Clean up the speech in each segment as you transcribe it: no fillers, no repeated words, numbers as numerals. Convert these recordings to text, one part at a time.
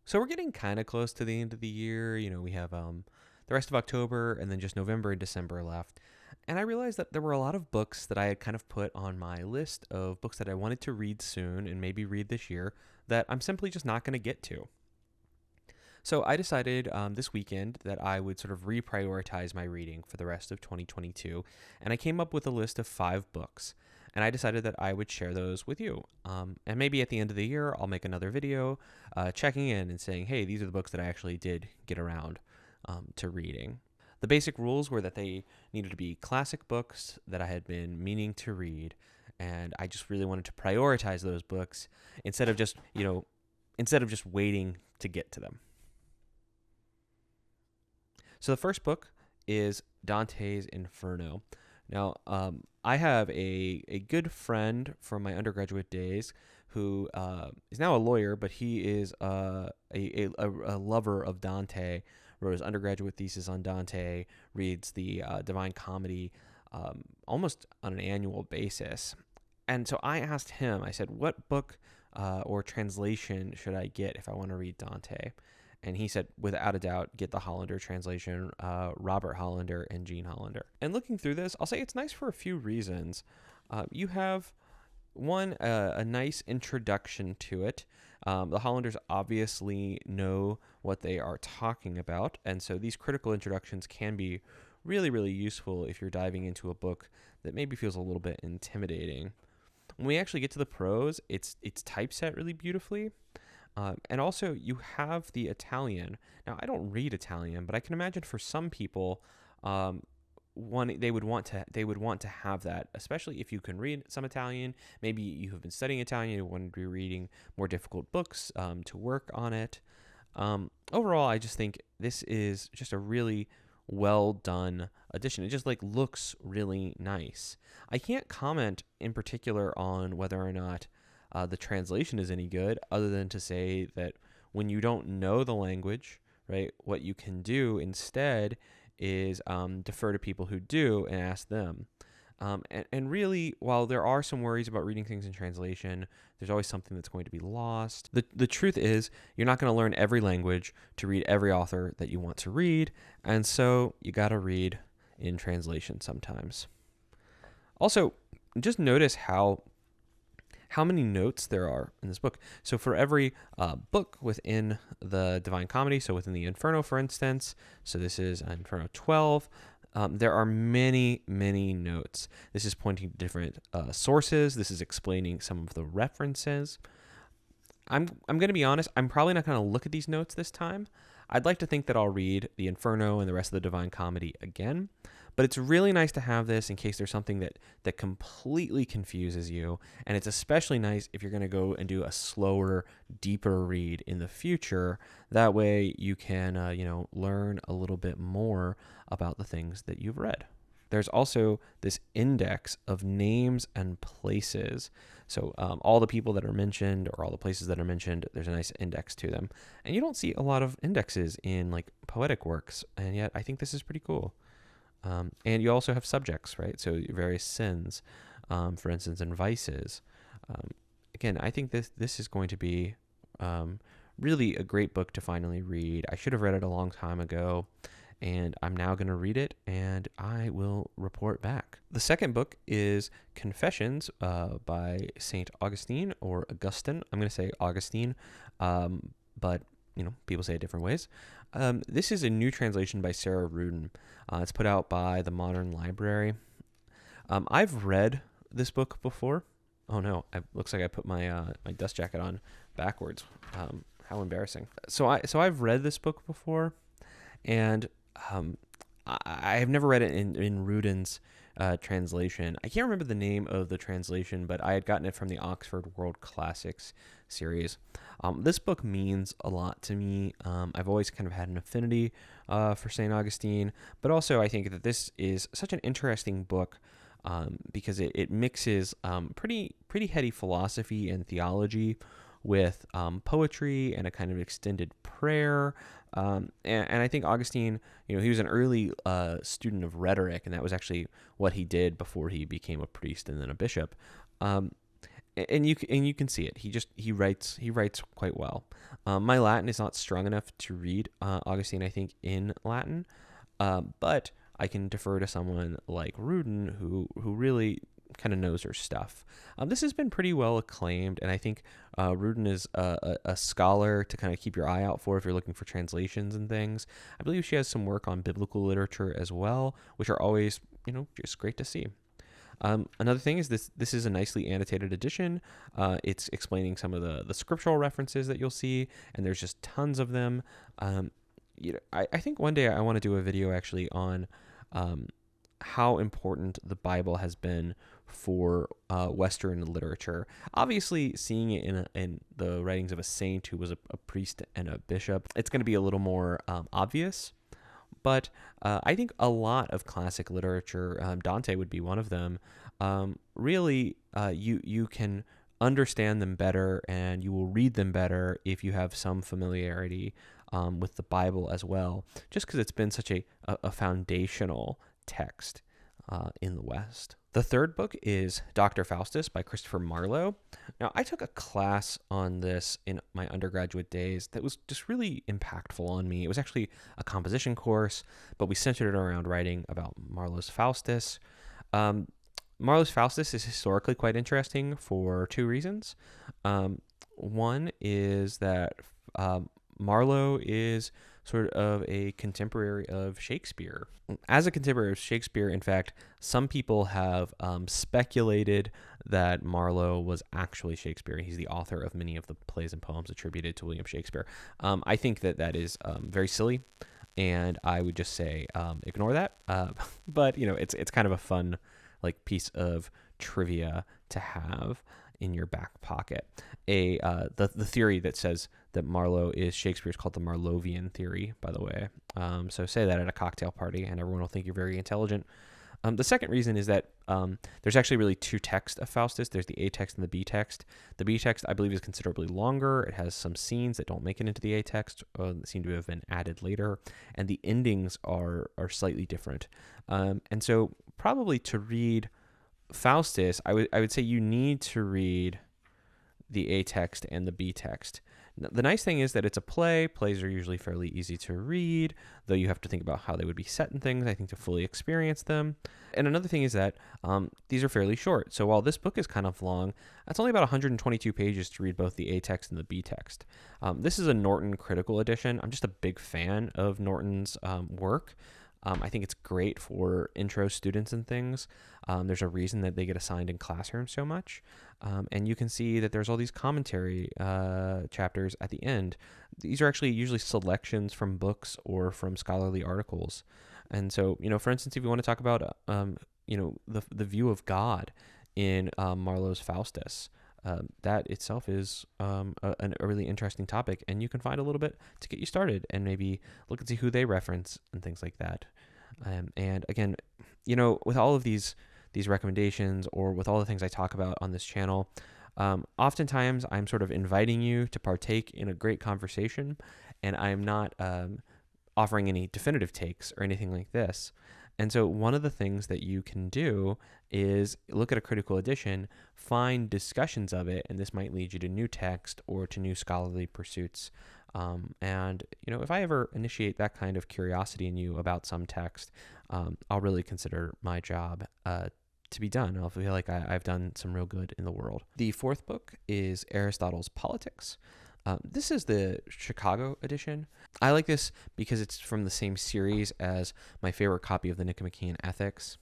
So we're getting kind of close to the end of the year. We have the rest of October and then just November and December left. And I realized that there were a lot of books that I had kind of put on my list of books that I wanted to read soon and maybe read this year that I'm simply just not going to get to. So I decided this weekend that I would sort of reprioritize my reading for the rest of 2022, and I came up with a list of 5 books. And I decided that I would share those with you. And maybe at the end of the year, I'll make another video checking in and saying, hey, these are the books that I actually did get around to reading. The basic rules were that they needed to be classic books that I had been meaning to read, and I just really wanted to prioritize those books instead of just waiting to get to them. So the first book is Dante's Inferno. Now, I have a good friend from my undergraduate days who is now a lawyer, but he is a lover of Dante, wrote his undergraduate thesis on Dante, reads the Divine Comedy almost on an annual basis. And so I asked him, I said, what book or translation should I get if I want to read Dante? And he said, without a doubt, get the Hollander translation, Robert Hollander and Gene Hollander. And looking through this, I'll say it's nice for a few reasons. You have, one, a nice introduction to it. The Hollanders obviously know what they are talking about, and so these critical introductions can be really, really useful if you're diving into a book that maybe feels a little bit intimidating. When we actually get to the prose, it's typeset really beautifully. And also, you have the Italian. Now, I don't read Italian, but I can imagine for some people, they would want to have that, especially if you can read some Italian. Maybe you have been studying Italian, you want to be reading more difficult books to work on it. Overall, I just think this is just a really well done edition. It just looks really nice. I can't comment in particular on whether or not the translation is any good, other than to say that when you don't know the language, right, what you can do instead is defer to people who do and ask them. And really, while there are some worries about reading things in translation, there's always something that's going to be lost. The truth is, you're not going to learn every language to read every author that you want to read, and so you got to read in translation sometimes. Also, just notice how many notes there are in this book. So for every book within the Divine Comedy, so within the Inferno, for instance, so this is Inferno 12, there are many, many notes. This is pointing to different sources. This is explaining some of the references. I'm going to be honest, I'm probably not going to look at these notes this time. I'd like to think that I'll read the Inferno and the rest of the Divine Comedy again, but it's really nice to have this in case there's something that completely confuses you, and it's especially nice if you're going to go and do a slower, deeper read in the future. That way you can, learn a little bit more about the things that you've read. There's also this index of names and places. So all the people that are mentioned or all the places that are mentioned, there's a nice index to them. And you don't see a lot of indexes in poetic works, and yet I think this is pretty cool. And you also have subjects, right? So various sins, for instance, and vices. Again, I think this is going to be really a great book to finally read. I should have read it a long time ago, and I'm now going to read it, and I will report back. The second book is Confessions by St. Augustine, or Augustine. I'm going to say Augustine, but people say it different ways. This is a new translation by Sarah Rudin. It's put out by the Modern Library. I've read this book before. Oh no, it looks like I put my dust jacket on backwards. How embarrassing. So I've read this book before, and I have never read it in Rudin's translation. I can't remember the name of the translation, but I had gotten it from the Oxford World Classics series. This book means a lot to me. I've always kind of had an affinity for St. Augustine, but also I think that this is such an interesting book because it mixes pretty heady philosophy and theology with poetry and a kind of extended prayer. And I think Augustine, he was an early student of rhetoric, and that was actually what he did before he became a priest and then a bishop. and you can see it. He writes quite well. My Latin is not strong enough to read Augustine, I think, in Latin, but I can defer to someone like Rudin who really kind of knows her stuff. This has been pretty well acclaimed, and I think Rudin is a scholar to kind of keep your eye out for if you're looking for translations and things. I believe she has some work on biblical literature as well, which are always, just great to see. Another thing is this is a nicely annotated edition. It's explaining some of the scriptural references that you'll see, and there's just tons of them. I think one day I want to do a video actually on how important the Bible has been for Western literature. Obviously, seeing it in the writings of a saint who was a priest and a bishop, it's going to be a little more obvious. But I think a lot of classic literature, Dante would be one of them, really you can understand them better and you will read them better if you have some familiarity with the Bible as well, just because it's been such a foundational text in the West. The third book is Dr. Faustus by Christopher Marlowe. Now, I took a class on this in my undergraduate days that was just really impactful on me. It was actually a composition course, but we centered it around writing about Marlowe's Faustus. Marlowe's Faustus is historically quite interesting for two reasons. One is that Marlowe is sort of a contemporary of Shakespeare. As a contemporary of Shakespeare, in fact, some people have speculated that Marlowe was actually Shakespeare. He's the author of many of the plays and poems attributed to William Shakespeare. I think that is very silly, and I would just say ignore that. But it's kind of a fun piece of trivia to have in your back pocket. The theory that says that Marlowe is Shakespeare is called the Marlovian theory, by the way. So say that at a cocktail party and everyone will think you're very intelligent. The second reason is that there's actually really two texts of Faustus. There's the A text and the B text. The B text, I believe, is considerably longer. It has some scenes that don't make it into the A text, that seem to have been added later, and the endings are slightly different. And so probably to read Faustus, I would say you need to read the A text and the B text. The nice thing is that it's a play. Plays are usually fairly easy to read, though you have to think about how they would be set and things, I think, to fully experience them. And another thing is that these are fairly short. So while this book is kind of long, it's only about 122 pages to read both the A text and the B text. This is a Norton critical edition. I'm just a big fan of Norton's work. I think it's great for intro students and things. There's a reason that they get assigned in classrooms so much. And you can see that there's all these commentary chapters at the end. These are actually usually selections from books or from scholarly articles. And so, for instance, if you want to talk about, the view of God in Marlowe's Faustus, that itself is a really interesting topic, and you can find a little bit to get you started and maybe look and see who they reference and things like that. And again, with all of these recommendations or with all the things I talk about on this channel, oftentimes I'm sort of inviting you to partake in a great conversation, and I'm not offering any definitive takes or anything like this. And so one of the things that you can do is look at a critical edition, find discussions of it, and this might lead you to new text or to new scholarly pursuits. And if I ever initiate that kind of curiosity in you about some text, I'll really consider my job to be done. I'll feel like I've done some real good in the world. The fourth book is Aristotle's Politics. This is the Chicago edition. I like this because it's from the same series as my favorite copy of the Nicomachean Ethics.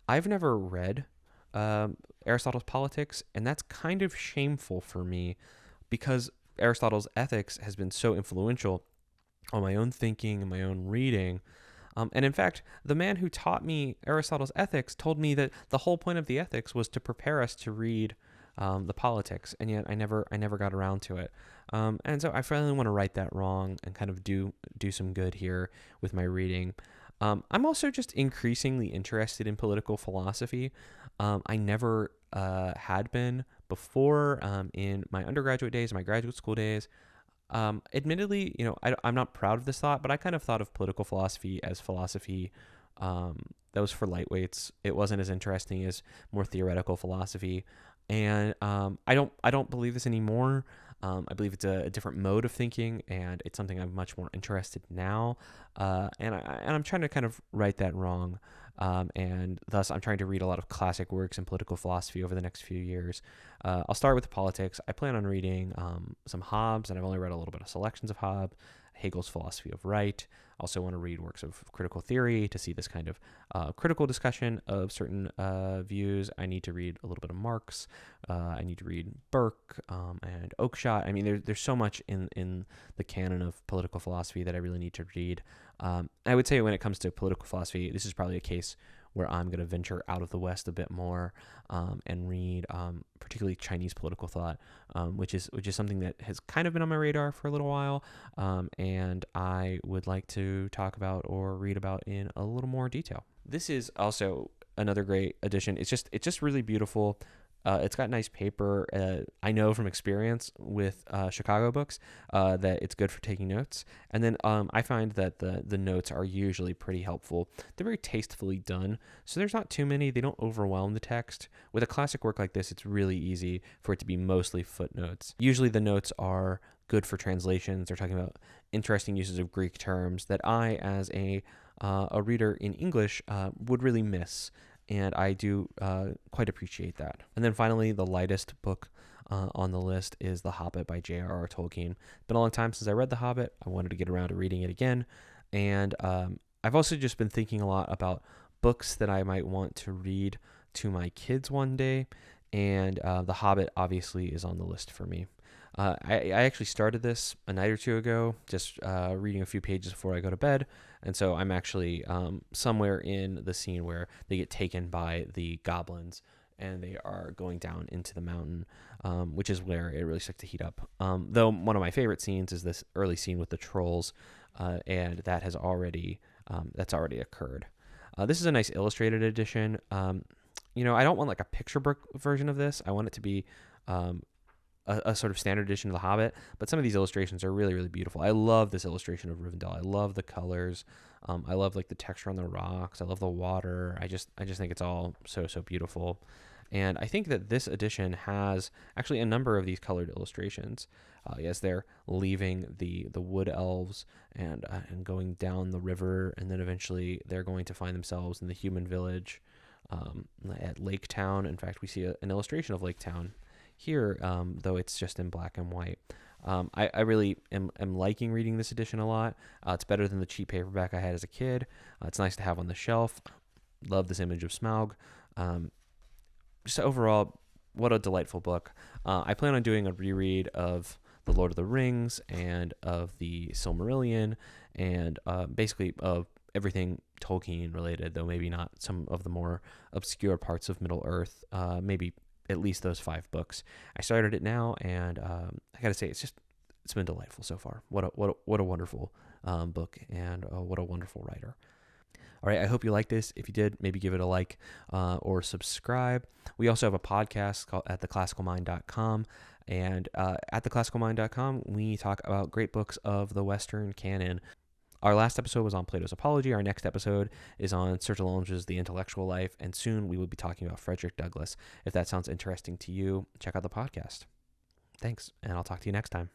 I've never read Aristotle's Politics, and that's kind of shameful for me because Aristotle's Ethics has been so influential on my own thinking and my own reading. And in fact, the man who taught me Aristotle's Ethics told me that the whole point of the Ethics was to prepare us to read the Politics, and yet I never got around to it. And so I finally want to right that wrong and kind of do some good here with my reading. I'm also just increasingly interested in political philosophy. I never had been before in my undergraduate days, my graduate school days. Admittedly, I'm not proud of this thought, but I kind of thought of political philosophy as philosophy that was for lightweights. It wasn't as interesting as more theoretical philosophy. And I don't believe this anymore. I believe it's a different mode of thinking, and it's something I'm much more interested in now. And I'm trying to kind of right that wrong. And thus, I'm trying to read a lot of classic works in political philosophy over the next few years. I'll start with politics. I plan on reading some Hobbes, and I've only read a little bit of selections of Hobbes. Hegel's philosophy of right. I also want to read works of critical theory to see this kind of critical discussion of certain views. I need to read a little bit of Marx. I need to read Burke and Oakeshott. I mean, there's so much in the canon of political philosophy that I really need to read. I would say when it comes to political philosophy, this is probably a case where I'm going to venture out of the West a bit more and read particularly Chinese political thought, which is something that has kind of been on my radar for a little while, and I would like to talk about or read about in a little more detail. This is also another great addition. It's just really beautiful. It's got nice paper. I know from experience with Chicago books that it's good for taking notes. And then I find that the notes are usually pretty helpful. They're very tastefully done, so there's not too many. They don't overwhelm the text. With a classic work like this, it's really easy for it to be mostly footnotes. Usually the notes are good for translations. They're talking about interesting uses of Greek terms that I, as a reader in English, would really miss. And I do quite appreciate that. And then finally, the lightest book on the list is The Hobbit by j.r.r. Tolkien. It's been a long time since I read The Hobbit. I wanted to get around to reading it again. And I've also just been thinking a lot about books that I might want to read to my kids one day. And The Hobbit obviously is on the list for me. I actually started this a night or two ago, just reading a few pages before I go to bed. And so I'm actually somewhere in the scene where they get taken by the goblins and they are going down into the mountain, which is where it really starts to heat up. Though one of my favorite scenes is this early scene with the trolls, and that's already occurred. This is a nice illustrated edition. I don't want like a picture book version of this. I want it to be a sort of standard edition of The Hobbit, but some of these illustrations are really, really beautiful. I love this illustration of Rivendell. I love the colors. I love like the texture on the rocks. I love the water. I just think it's all so beautiful. And I think that this edition has actually a number of these colored illustrations. As they're leaving the wood elves and going down the river, and then eventually they're going to find themselves in the human village at Lake Town. In fact, we see an illustration of Lake Town here, though it's just in black and white. I really am liking reading this edition a lot. It's better than the cheap paperback I had as a kid. It's nice to have on the shelf. Love this image of Smaug. Just overall, what a delightful book. I plan on doing a reread of The Lord of the Rings and of the Silmarillion and basically of everything Tolkien related, though maybe not some of the more obscure parts of Middle-earth, maybe at least those 5 books. I started it now, and I gotta say, it's been delightful so far. What a wonderful book, and what a wonderful writer. All right, I hope you liked this. If you did, maybe give it a like or subscribe. We also have a podcast called at theclassicalmind.com, and at theclassicalmind.com, we talk about great books of the Western canon. Our last episode was on Plato's Apology. Our next episode is on Serge Lalonge's The Intellectual Life, and soon we will be talking about Frederick Douglass. If that sounds interesting to you, check out the podcast. Thanks, and I'll talk to you next time.